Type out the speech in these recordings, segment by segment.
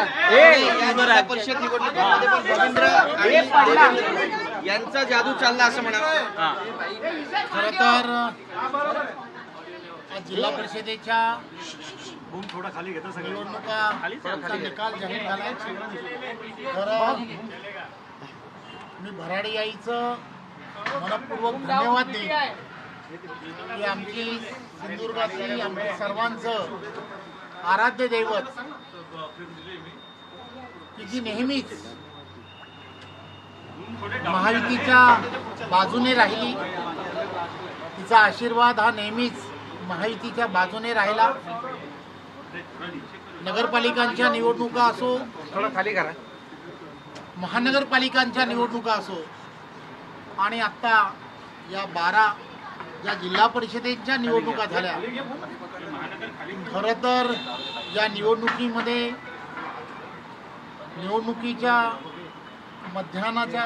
जिल्हा परिषद निवडणुकीमध्ये पण रवींद्र आणि देवेंद्र यांचा जादू चालला असं म्हणावं. खरं तर जिल्हा परिषदेच्या निवडणुका निकाल जाहीर झाला. तर मी भराडी आईचं मनपूर्वक धन्यवाद देईन की आमची सिंधुदुर्गातली आमच्या सर्वांचं आराध्य दैवत की जी नेहमीच महायुतीच्या बाजूने राहिली, तिचा आशीर्वाद हा नेहमीच महायुतीच्या बाजूने राहिला. नगरपालिकांच्या निवडणुका असो, थोडं खाली करा, महानगरपालिकांच्या निवडणुका असो आणि आता या 12 या जिल्हा परिषदेच्या निवडणुका झाल्या. खरं तर या निवडणुकीच्या मध्यानाच्या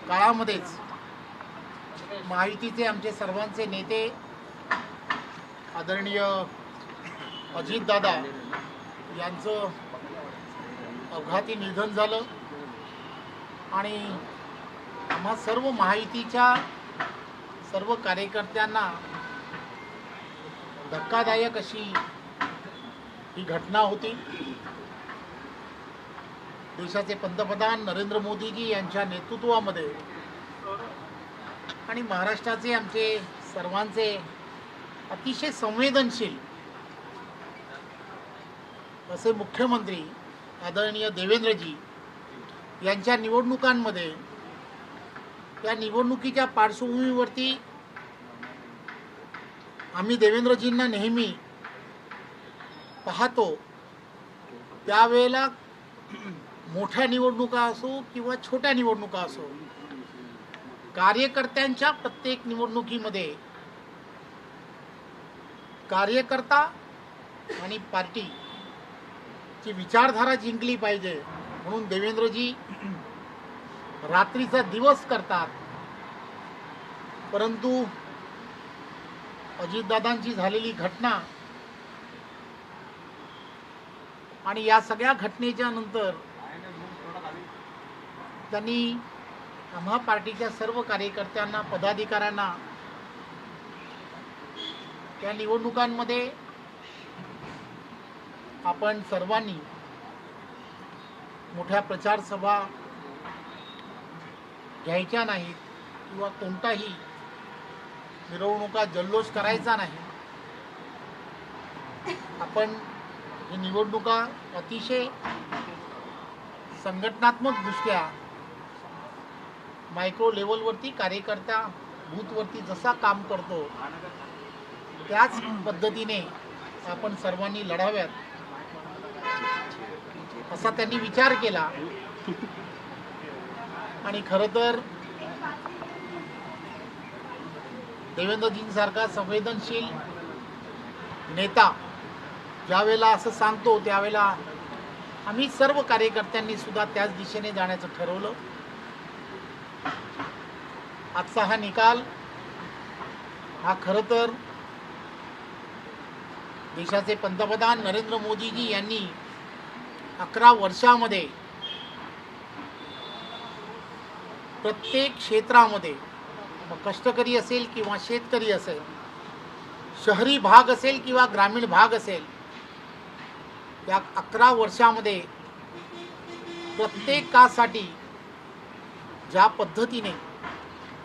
काळामध्येच महायुतीचे आमचे सर्वांचे नेते आदरणीय अजितदादा यांचं अपघाती निधन झालं आणि आम्हा सर्व महायुतीच्या सर्व कार्यकर्त्यांना धक्कादायक अशी ही घटना होती. देशाचे पंतप्रधान नरेंद्र मोदीजी यांच्या नेतृत्वामध्ये आणि महाराष्ट्राचे आमचे सर्वांचे अतिशय संवेदनशील असे मुख्यमंत्री आदरणीय देवेंद्रजी यांच्या निवडणुकांमध्ये या निवडणुकीच्या पार्श्वभूमीवरती आम्ही देवेंद्रजींना नेहमी पाहतो. त्यावेळेला मोठ्या निवडणुका असो किंवा छोट्या निवडणुका असो, कार्यकर्त्यांच्या प्रत्येक निवडणुकीमध्ये कार्यकर्ता आणि पार्टीची विचारधारा जिंकली पाहिजे म्हणून देवेंद्रजी रात्रीचा दिवस करतात. परंतु अजितदादांची झालेली घटना आणि या सगळ्या घटनेच्या नंतर त्यांनी आम्हा पार्टीच्या सर्व कार्यकर्त्यांना, पदाधिकाऱ्यांना त्या निवडणुकांमध्ये आपण सर्वांनी मोठ्या प्रचार सभा घ्यायच्या नाहीत किंवा कोणताही मिरवणुका जल्लोष करायचा नाही. आपण ही निवडणुका अतिशय संघटनात्मक दृष्ट्या मायक्रो लेवलवरती कार्यकर्ता बूथवरती जसा काम करतो त्याच पद्धतीने आपण सर्वांनी लढाव्यात असा त्यांनी विचार केला. आणि खरं तर देवेंद्रजींसारखा संवेदनशील नेता ज्यावेळेला असं सांगतो त्यावेळेला आम्ही सर्व कार्यकर्त्यांनी सुद्धा त्याच दिशेने जाण्याचं ठरवलं. आजचा हा निकाल हा खरं तर देशाचे पंतप्रधान नरेंद्र मोदीजी यांनी 11 वर्षामध्ये प्रत्येक क्षेत्रामध्ये, मग कष्टकरी असेल किंवा शेतकरी असेल, शहरी भाग असेल किंवा ग्रामीण भाग असेल, या 11 वर्षामध्ये प्रत्येकासाठी ज्या पद्धतीने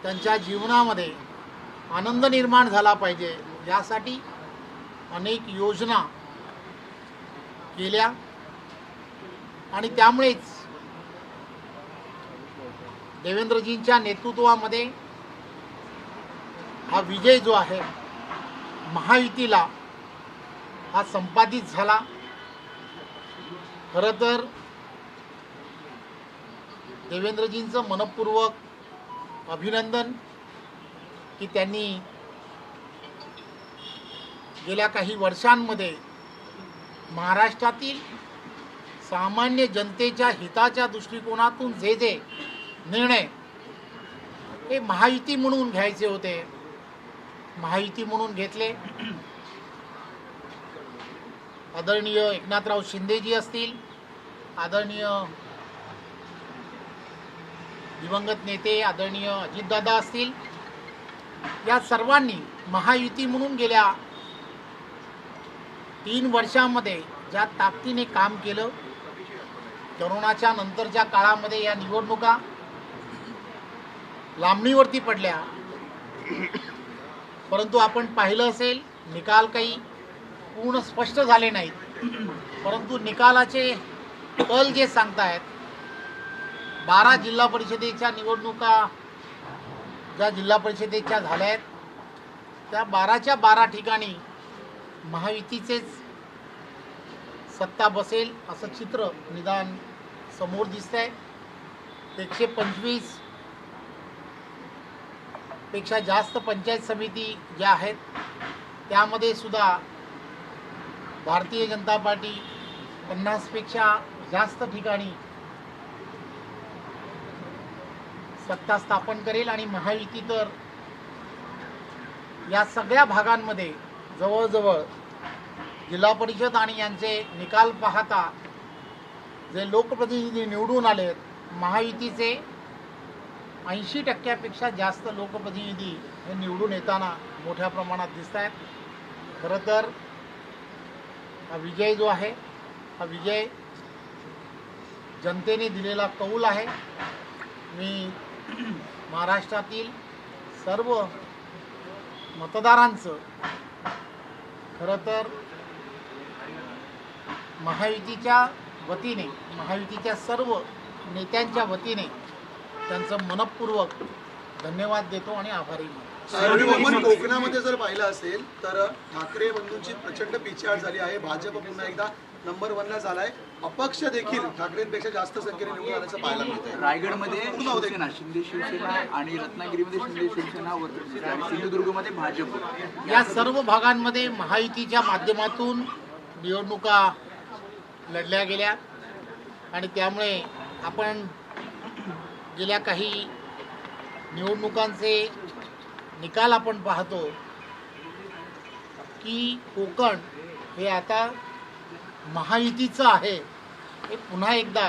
त्यांच्या जीवनामध्ये आनंद निर्माण झाला पाहिजे यासाठी अनेक योजना केल्या आणि त्यामुळेच देवेंद्रजींच्या नेतृत्वामध्ये हा विजय जो आहे महायुतीला हा संपादित झाला. खरं तर देवेंद्रजींचं मनपूर्वक अभिनंदन की त्यांनी गेल्या काही वर्षांमध्ये महाराष्ट्रातील सामान्य जनतेच्या हिताच्या दृष्टिकोनातून जे जे निर्णय हे महायुती म्हणून घ्यायचे होते, महायुती म्हणून घेतले. आदरणीय एकनाथराव शिंदेजी असतील, आदरणीय दिवंगत नेते आदरणीय अजितदादा असतील, या सर्वांनी महायुती म्हणून गेल्या 3 वर्षामध्ये ज्या ताकदीने काम केलं, कोरोनाच्या नंतरच्या काळामध्ये या निवडणुका लांबणीवरती पडल्या, परंतु आपण पाहिलं असेल निकाल काही पूर्ण स्पष्ट झाले नाहीत, परंतु निकालाचे कल जे सांगतायत 12 जिल्हा परिषदेच्या निवडणुका ज्या जिल्हा परिषदेच्या झाल्या आहेत त्या 12च्या 12 ठिकाणी महायुतीचेच सत्ता बसेल असं चित्र निदान समोर दिसतंय. 125 पेक्षा जास्त पंचायत समिती ज्या आहेत त्यामध्ये सुद्धा भारतीय जनता पार्टी 50 पेक्षा जास्त ठिकाणी सत्ता स्थापन करेल आणि महायुती तर या सगळ्या भागांमध्ये जवळजवळ जिल्हा परिषद आणि यांचे निकाल पाहता जे लोकप्रतिनिधी निवडून आलेत, महायुतीचे 80% जास्त लोकप्रतिनिधी हे निवडून येताना मोठ्या प्रमाणात दिसत आहेत. खरं तर हा विजय जो आहे हा विजय जनतेने दिलेला कौल आहे. मी महाराष्ट्रातील सर्व मतदारांचं खरं तर महायुतीच्या वतीने महायुतीच्या सर्व नेत्यांच्या वतीने त्यांचं मनपूर्वक धन्यवाद देतो आणि आभारी मानतो. आपण कोकणामध्ये जर पाहिलं असेल तर ठाकरे बंधूंची प्रचंड पिछेहाट झाली आहे. भाजप पुन्हा एकदा नंबर 1 ला झालाय. अपक्ष देखील ठाकरेंपेक्षा जास्त संख्येने निवडून आल्याचं पाहायला मिळतंय. रायगडमध्ये शिवसेना शिंदे शिवसेना आणि रत्नागिरीमध्ये शिंदे शिवसेना आणि सिंधुदुर्गमध्ये भाजप या सर्व भागांमध्ये महायुतीच्या माध्यमातून निवडणुका लढल्या गेल्या आणि त्यामुळे आपण गेल्या काही निवडणुकांचे निकाल आपण पाहतो की कोकण हे आता महायुतीचं आहे. हे पुन्हा एकदा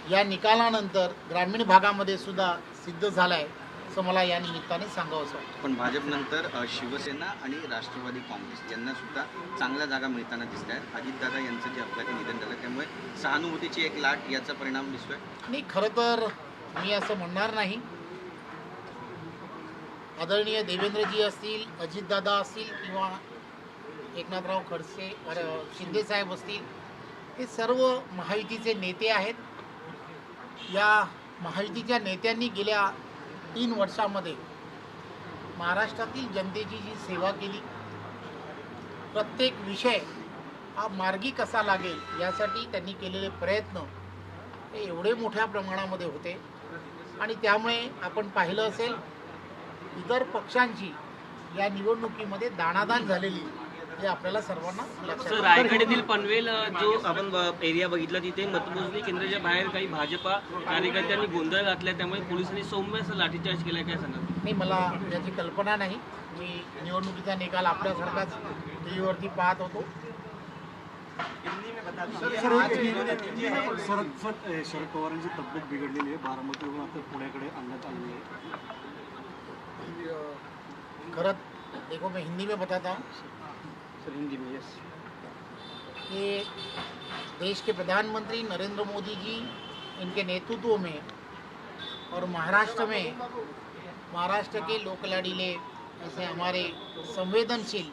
या निकालानंतर ग्रामीण भागामध्ये सुद्धा सिद्ध झालं आहे असं मला या निमित्ताने सांगावंसं वाटतं. पण भाजपनंतर शिवसेना आणि राष्ट्रवादी काँग्रेस यांना सुद्धा चांगल्या जागा मिळताना दिसत आहेत. अजितदादा यांचं जे अपघाती निधन झालं त्यामुळे सहानुभूतीची एक लाट याचा परिणाम दिसतोय. आणि खरं तर मी असं म्हणणार नाही. आदरणीय देवेंद्रजी असतील, अजितदादा असतील किंवा एकनाथराव खडसे शिंदेसाहेब असतील, हे सर्व महायुतीचे नेते आहेत. या महायुतीच्या नेत्यांनी गेल्या 3 वर्षामध्ये महाराष्ट्रातील जनतेची जी सेवा केली, प्रत्येक विषय हा मार्गी कसा लागेल यासाठी त्यांनी केलेले प्रयत्न हे एवढे मोठ्या प्रमाणामध्ये होते आणि त्यामुळे आपण पाहिलं असेल इतर पक्षांची या निवडणुकीमध्ये दाणादाण झालेली हे आपल्याला सर्वांना लक्षात सर, रायगड येथील पनवेल जो आपण एरिया बघितला तिथे मतमोजणी केंद्राच्या बाहेर काही भाजपा कार्यकर्त्यांनी गोंधळ घातलाय, त्यामुळे पोलिसांनी सौम्य असं लाठीचार्ज केलाय, काय सांगा? नाही, मला याची कल्पना नाही. मी निवडणुकीचा निकाल आपल्यासारखाच टी व्हीवरती पाहत होतो. शरद पवारांची तब्येत बिघडलेली आहे. बारामतीवरून आता पुण्याकडे आणण्यात आलेली आहे. खरं देखो मैं हिंदी में बताता हूँ हिंदी में यस. कि देश के प्रधानमंत्री नरेंद्र मोदी जी इनके नेतृत्व में और महाराष्ट्र में महाराष्ट्र के लोकलाड़ीले ऐसे हमारे संवेदनशील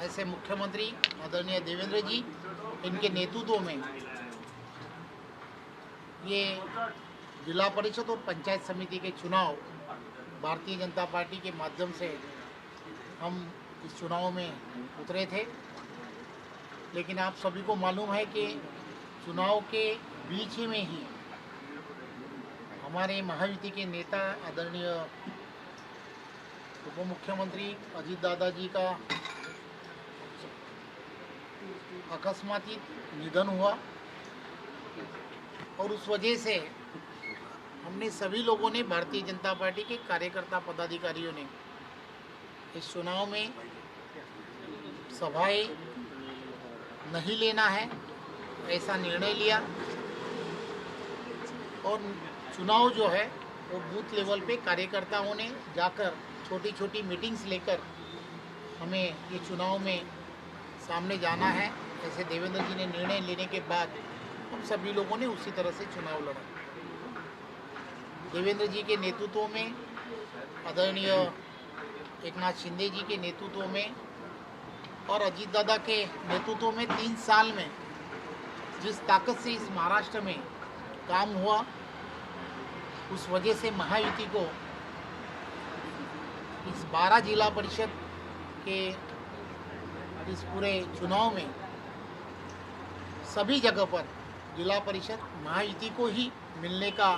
ऐसे मुख्यमंत्री आदरणीय देवेंद्र जी इनके नेतृत्व में ये जिला परिषद और पंचायत समिति के चुनाव भारतीय जनता पार्टी के माध्यम से हम इस चुनाव में उतरे थे. लेकिन आप सभी को मालूम है कि चुनाव के बीच ही में ही हमारे महायुति के नेता आदरणीय उप मुख्यमंत्री अजीत दादा जी का अकस्मात निधन हुआ और उस वजह से हमने सभी लोगों ने भारतीय जनता पार्टी के कार्यकर्ता पदाधिकारियों ने इस चुनाव में सभाएं नहीं लेना है ऐसा निर्णय लिया और चुनाव जो है वो बूथ लेवल पे कार्यकर्ताओं ने जाकर छोटी छोटी मीटिंग्स लेकर हमें ये चुनाव में सामने जाना है, ऐसे देवेंद्र जी ने निर्णय लेने के बाद हम सभी लोगों ने उसी तरह से चुनाव लड़ा। देवेंद्र जी के नेतृत्व में, आदरणीय एकनाथ शिंदे जी के नेतृत्व में और अजीत दादा के नेतृत्व में 3 साल में जिस ताकत से इस महाराष्ट्र में काम हुआ, उस वजह से महायुति को इस 12 जिला परिषद के इस पूरे चुनाव में सभी जगह पर जिला परिषद महायुति को ही मिलने का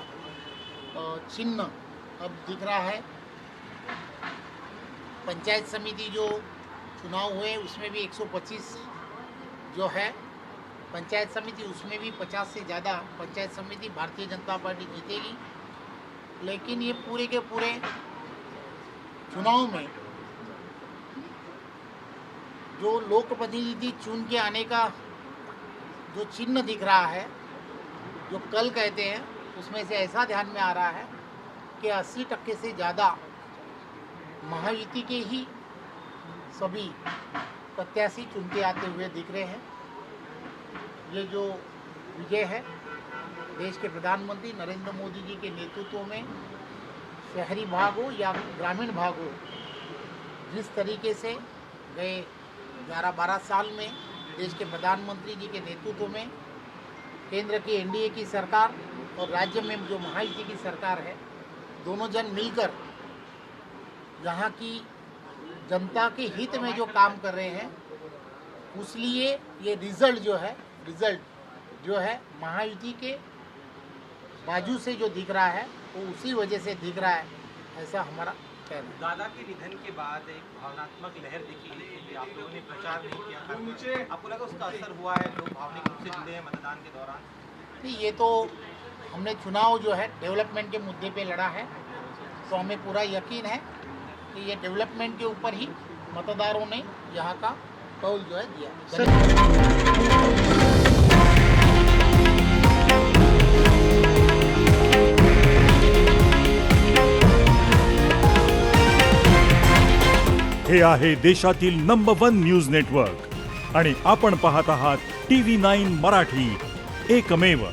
चिन्ह अब दिख रहा है। पंचायत समिति जो चुनाव हुए उसमें भी 125 जो है पंचायत समिति, उसमें भी 50 से ज़्यादा पंचायत समिति भारतीय जनता पार्टी जीतेगी। लेकिन ये पूरे के पूरे चुनाव में जो लोक प्रतिनिधि चुन के आने का जो चिन्ह दिख रहा है, जो कल कहते हैं, उसमें से ऐसा ध्यान में आ रहा है कि 80% से ज़्यादा महायुति के ही सभी प्रत्याशी चुनते आते हुए दिख रहे हैं। ये जो विजय है देश के प्रधानमंत्री नरेंद्र मोदी जी के नेतृत्व में, शहरी भाग हो या ग्रामीण भाग हो, जिस तरीके से गए 11-12 साल में देश के प्रधानमंत्री जी के नेतृत्व में केंद्र की एनडीए की सरकार और राज्य में जो महायुति की सरकार है, दोनों जन मिलकर यहाँ की जनता के हित में जो काम कर रहे हैं, उसलिए ये रिजल्ट जो है महायुति के बाजू से जो दिख रहा है वो उसी वजह से दिख रहा है, ऐसा हमारा कहना है। दादा के निधन के बाद एक भावनात्मक लहर दिखी कि आप लोगों ने प्रचार नहीं किया था, आपको लगा उसका असर हुआ है, लोग भावनिक रूप से जुड़े हैं मतदान के दौरान? नहीं, ये तो हमने चुनाव जो है डेवलपमेंट के मुद्दे पे लड़ा है, तो हमें पूरा यकीन है कि ये डेवलपमेंट के ऊपर ही मतदारों ने यहाँ का कौल जो है दिया। हे आहे देशातील नंबर 1 न्यूज नेटवर्क आणि आपण पाहत आहात TV9 मराठी, एकमेव।